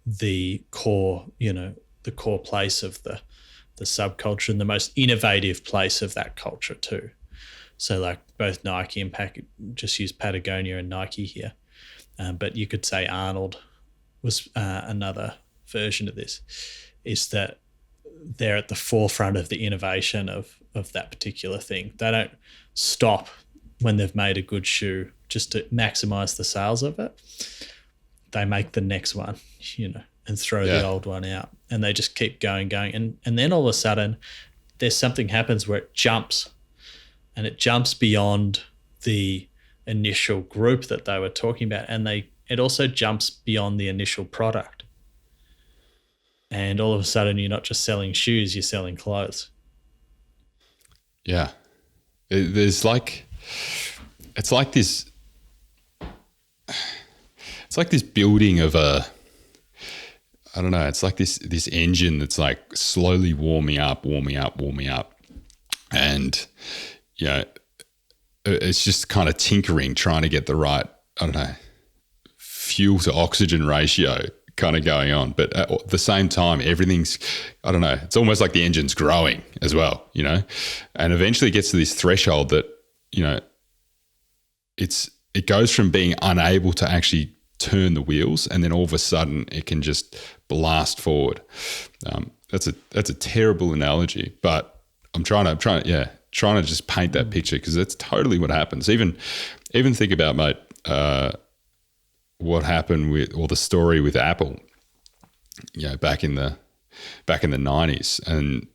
the core, the core place of the subculture and the most innovative place of that culture too. So like both Nike and just use Patagonia and Nike here, but you could say Arnold was another version of this, is that they're at the forefront of the innovation of that particular thing. They don't stop when they've made a good shoe just to maximize the sales of it. They make the next one, and throw the old one out, and they just keep going. And then all of a sudden there's something happens where it jumps, and it jumps beyond the initial group that they were talking about. And it also jumps beyond the initial product. And all of a sudden, you're not just selling shoes, you're selling clothes. Yeah. It's like this building of it's like this engine that's like slowly warming up. And, it's just kind of tinkering, trying to get the right, fuel to oxygen ratio kind of going on. But at the same time, everything's, I don't know, it's almost like the engine's growing as well, you know, and eventually it gets to this threshold that, you know, it goes from being unable to actually turn the wheels, and then all of a sudden it can just blast forward. That's a terrible analogy, but I'm trying to just paint that picture, because that's totally what happens. Even think about, mate, what happened with, or the story with Apple, you know, back in the 90s, and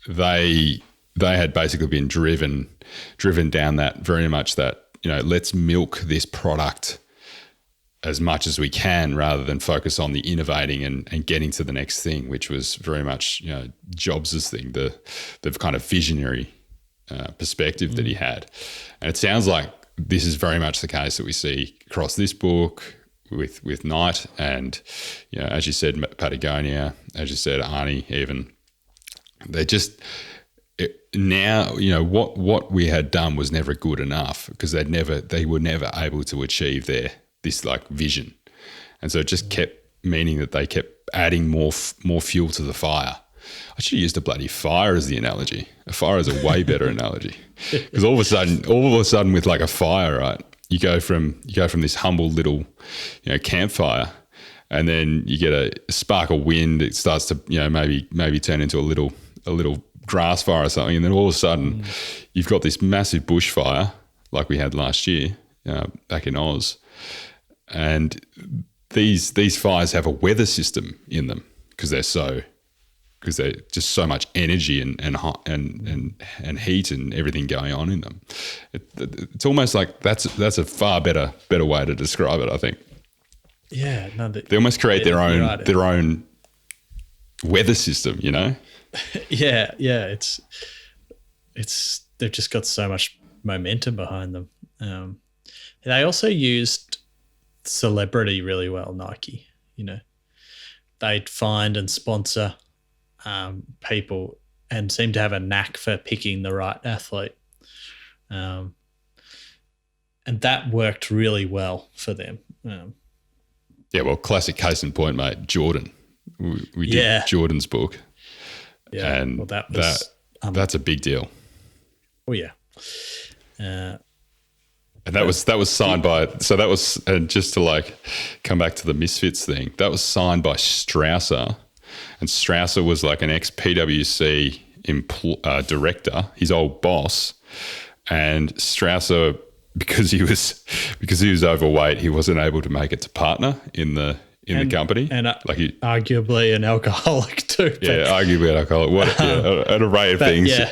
they had basically been driven down that, very much that, you know, let's milk this product as much as we can rather than focus on the innovating and getting to the next thing, which was very much, you know, Jobs' thing, the kind of visionary perspective that he had. And it sounds like this is very much the case that we see across this book with Knight, and, you know, as you said, Patagonia, as you said, Arnie, even. They just, now, you know, what we had done was never good enough, because they were never able to achieve this like vision. And so it just kept meaning that they kept adding more fuel to the fire. I should have used a bloody fire as the analogy. A fire is a way better analogy, because all of a sudden with like a fire, right, you go from this humble little, you know, campfire, and then you get a spark of wind. It starts to, you know, maybe turn into a little grass fire or something, and then all of a sudden you've got this massive bushfire like we had last year back in Oz. And these fires have a weather system in them, because they're just so much energy and heat and everything going on in them. It's almost like that's a far better way to describe it, I think. Yeah, no, they almost create their own weather system, you know. Yeah, it's they've just got so much momentum behind them. They also used celebrity really well, Nike. You know, they'd find and sponsor people, and seem to have a knack for picking the right athlete, and that worked really well for them. Yeah, well, classic case in point, mate. Jordan. We did Jordan's book. Yeah, and well, that's a big deal. Oh yeah. And that was signed by, so that was, and just to like come back to the Misfits thing, that was signed by Strausser, and Strausser was like an ex-PwC director, his old boss, and Strausser, because he was overweight, he wasn't able to make it to partner in the company, and arguably an alcoholic too. Yeah, arguably an alcoholic. An array of things. Yeah,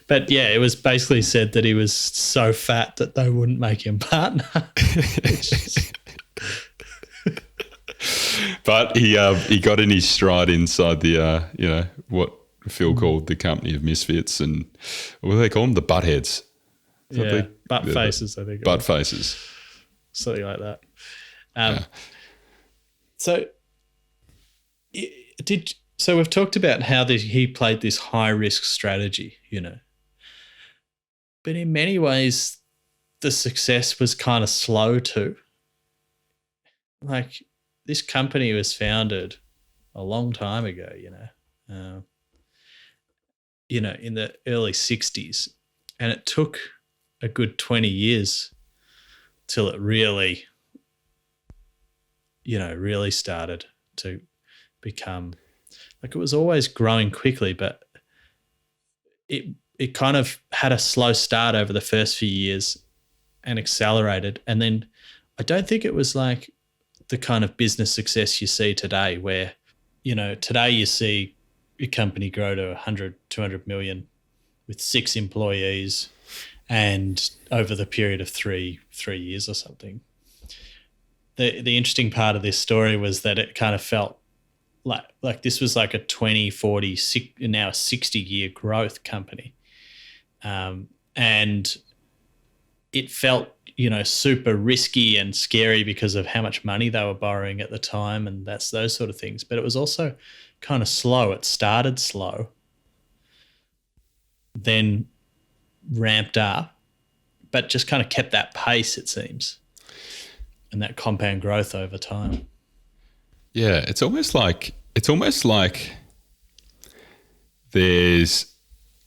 but yeah, it was basically said that he was so fat that they wouldn't make him partner. But he got in his stride inside the you know, what Phil called the company of misfits, and what do they call them? The buttheads. Butt faces, I think. Butt faces. Something like that. So we've talked about how he played this high risk strategy, you know, but in many ways the success was kind of slow too. Like, this company was founded a long time ago, you know, in the early 60s, and it took a good 20 years till it really started to become, like, it was always growing quickly, but it kind of had a slow start over the first few years and accelerated. And then I don't think it was like the kind of business success you see today, where, you know, today you see a company grow to 100, 200 million with 6 employees, and over the period of three years or something. The interesting part of this story was that it kind of felt like this was like a 20, 40, now a 60-year growth company. And it felt, you know, super risky and scary because of how much money they were borrowing at the time, and those sort of things. But it was also kind of slow. It started slow, then ramped up, but just kind of kept that pace, it seems, and that compound growth over time. Yeah, it's almost like there's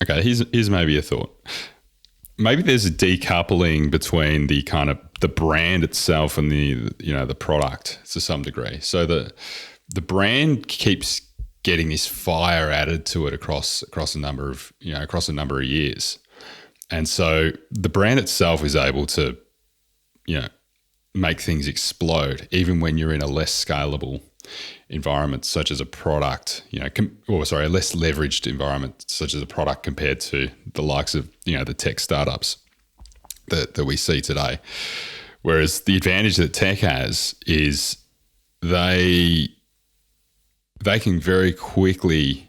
okay. Here's maybe a thought. Maybe there's a decoupling between the kind of the brand itself and the product to some degree. So the brand keeps getting this fire added to it across a number of years, and so the brand itself is able to make things explode even when you're in a less scalable environment such as a product, a less leveraged environment such as a product compared to the likes of the tech startups that we see today. Whereas the advantage that tech has is they can very quickly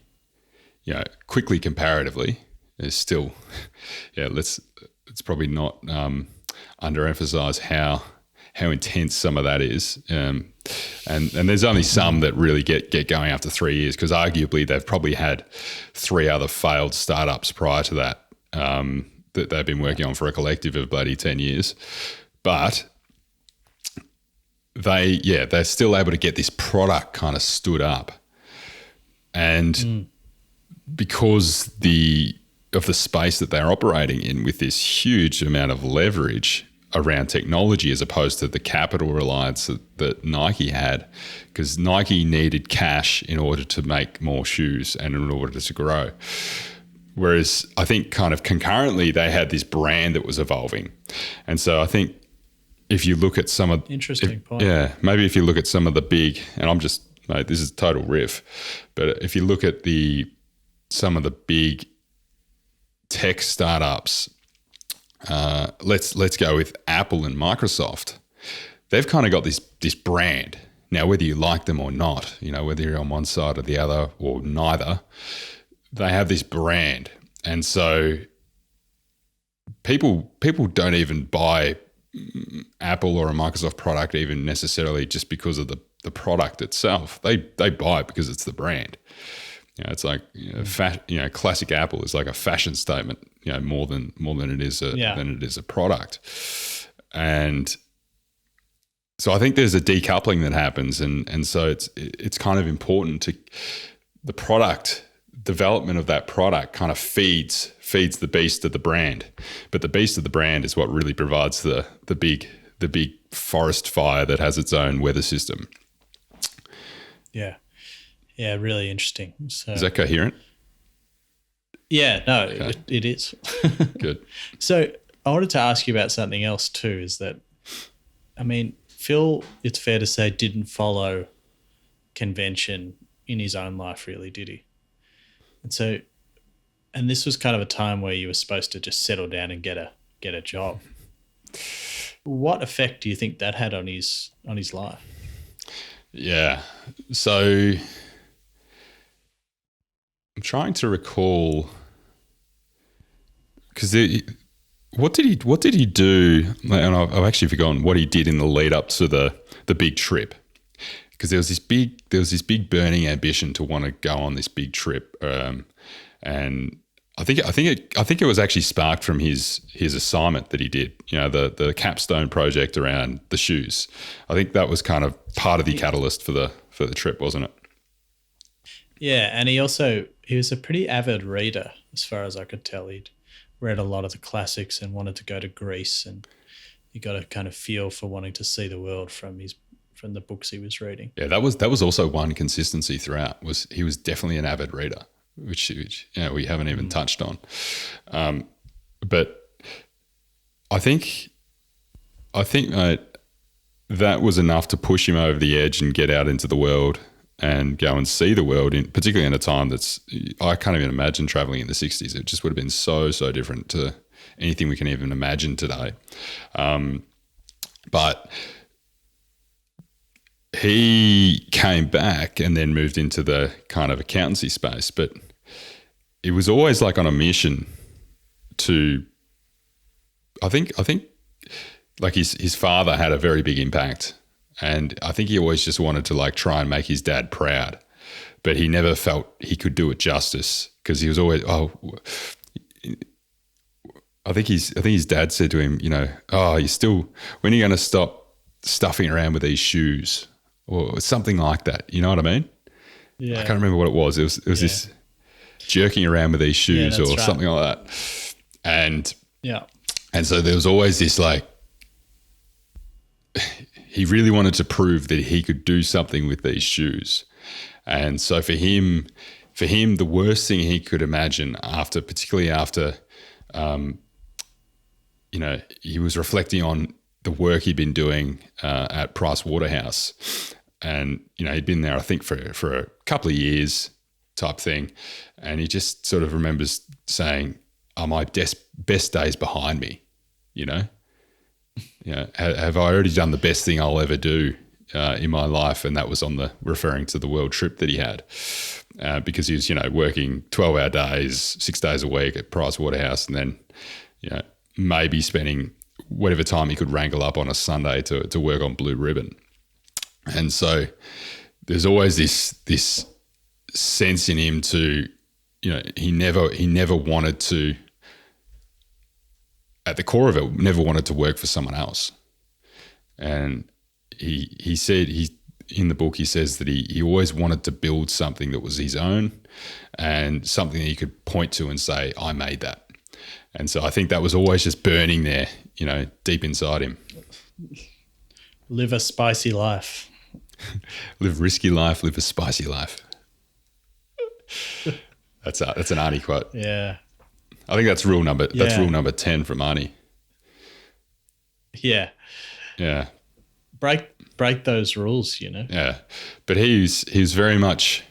comparatively, is still let's probably not underemphasize how intense some of that is. And there's only some that really get going after 3 years, because arguably they've probably had 3 other failed startups prior to that that they've been working on for a collective of bloody 10 years. But they're still able to get this product kind of stood up. And because of the space that they're operating in with this huge amount of leverage around technology, as opposed to the capital reliance that Nike had, because Nike needed cash in order to make more shoes and in order to grow. Whereas I think kind of concurrently they had this brand that was evolving. And so I think if you look at some of... Interesting point. Yeah, maybe if you look at some of the big, and mate, this is a total riff, but if you look at some of the big tech startups, let's go with Apple and Microsoft. They've kind of got this brand. Now, whether you like them or not, whether you're on one side or the other or neither, they have this brand. And so people don't even buy Apple or a Microsoft product even necessarily just because of the product itself. They buy it because it's the brand. It's like classic Apple is like a fashion statement, more than it is a product. And so I think there's a decoupling that happens, and so it's kind of important to the product development of that product kind of feeds the beast of the brand. But the beast of the brand is what really provides the big forest fire that has its own weather system. Yeah, really interesting. So, is that coherent? Yeah, no, Okay. it is. Good. So I wanted to ask you about something else too, is that, Phil, it's fair to say, didn't follow convention in his own life really, did he? And this was kind of a time where you were supposed to just settle down and get a job. What effect do you think that had on his life? Yeah. So I'm trying to recall, because what did he do? And I've actually forgotten what he did in the lead up to the big trip, because there was this big burning ambition to want to go on this big trip, and I think it was actually sparked from his assignment that he did, the capstone project around the shoes. I think that was kind of part of the catalyst for the trip, wasn't it? Yeah, and he was a pretty avid reader, as far as I could tell. He'd read a lot of the classics and wanted to go to Greece, and he got a kind of feel for wanting to see the world from the books he was reading. Yeah, that was also one consistency throughout. Was he was definitely an avid reader, which we haven't even touched on. But I think that was enough to push him over the edge and get out into the world and go and see the world, particularly in a time I can't even imagine traveling in the 60s. It just would have been so different to anything we can even imagine today. But he came back and then moved into the kind of accountancy space, but it was always like on a mission to, I think like his father had a very big impact, and I think he always just wanted to like try and make his dad proud, but he never felt he could do it justice, because he was always, I think his dad said to him, you still, when are you going to stop stuffing around with these shoes? or something like that. You know what I mean? Yeah. I can't remember what it was. It was this jerking around with these shoes or something like that. And so there was always this like, he really wanted to prove that he could do something with these shoes. And so for him, the worst thing he could imagine particularly after, he was reflecting on the work he'd been doing at Price Waterhouse. And, he'd been there, I think, for a couple of years type thing. And he just sort of remembers saying, are my best days behind me? Have I already done the best thing I'll ever do in my life? And that was referring to the world trip that he had, because he was, working 12-hour days, 6 days a week at Price Waterhouse, and then, maybe spending whatever time he could wrangle up on a Sunday to work on Blue Ribbon. And so there's always this sense in him to, he never wanted to, at the core of it, never wanted to work for someone else. And he said, in the book, he says that he always wanted to build something that was his own and something that he could point to and say, I made that. And so I think that was always just burning there, deep inside him. Live a spicy life. Live risky life, live a spicy life. That's an Arnie quote. Yeah. I think that's rule number 10 from Arnie. Yeah. Yeah. Break those rules, Yeah. But he was very much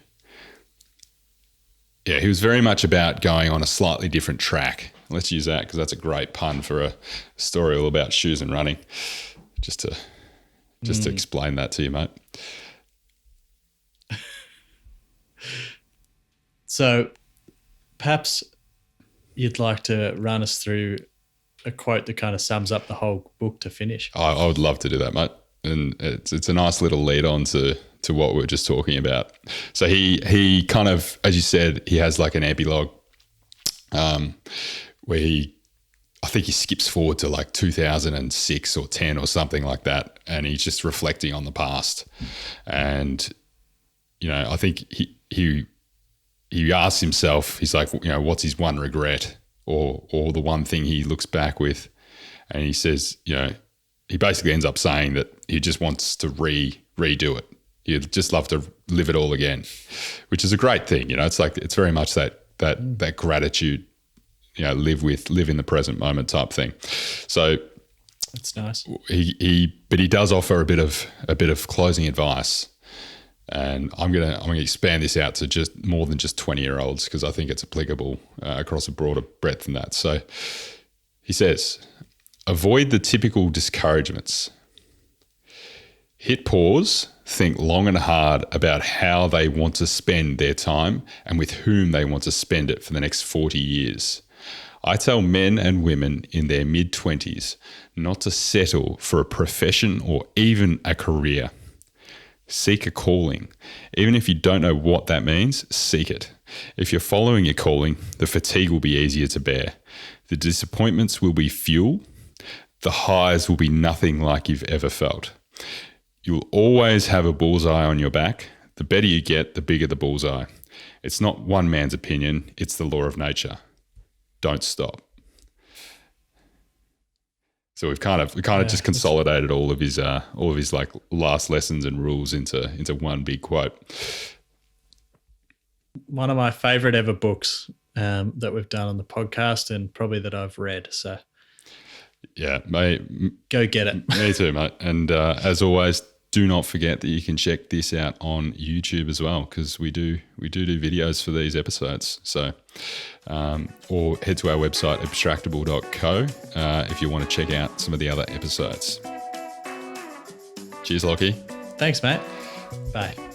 about going on a slightly different track. Let's use that because that's a great pun for a story all about shoes and running. Just to explain that to you, mate. So perhaps you'd like to run us through a quote that kind of sums up the whole book to finish. I would love to do that, mate. And it's a nice little lead on to what we were just talking about. So he kind of, as you said, he has like an epilogue where I think he skips forward to like 2006 or 10 or something like that. And he's just reflecting on the past. And, I think he asks himself, he's like, what's his one regret or the one thing he looks back with? And he says, he basically ends up saying that he just wants to redo it. He'd just love to live it all again, which is a great thing. It's like, it's very much that gratitude, live in the present moment type thing. So that's nice. But he does offer a bit of closing advice. And I'm gonna expand this out to just more than just 20-year-olds because I think it's applicable across a broader breadth than that. So he says, avoid the typical discouragements. Hit pause, think long and hard about how they want to spend their time and with whom they want to spend it for the next 40 years. I tell men and women in their mid-20s not to settle for a profession or even a career. Seek a calling. Even if you don't know what that means, seek it. If you're following your calling, the fatigue will be easier to bear. The disappointments will be fuel. The highs will be nothing like you've ever felt. You'll always have a bullseye on your back. The better you get, the bigger the bullseye. It's not one man's opinion, it's the law of nature. Don't stop. So we've kind of just consolidated all of his like last lessons and rules into one big quote. One of my favorite ever books that we've done on the podcast, and probably that I've read. So yeah, mate, go get it. Me too, mate. And as always, do not forget that you can check this out on YouTube as well, because we do videos for these episodes. So, or head to our website, abstractable.co, if you want to check out some of the other episodes. Cheers, Lockie. Thanks, mate. Bye.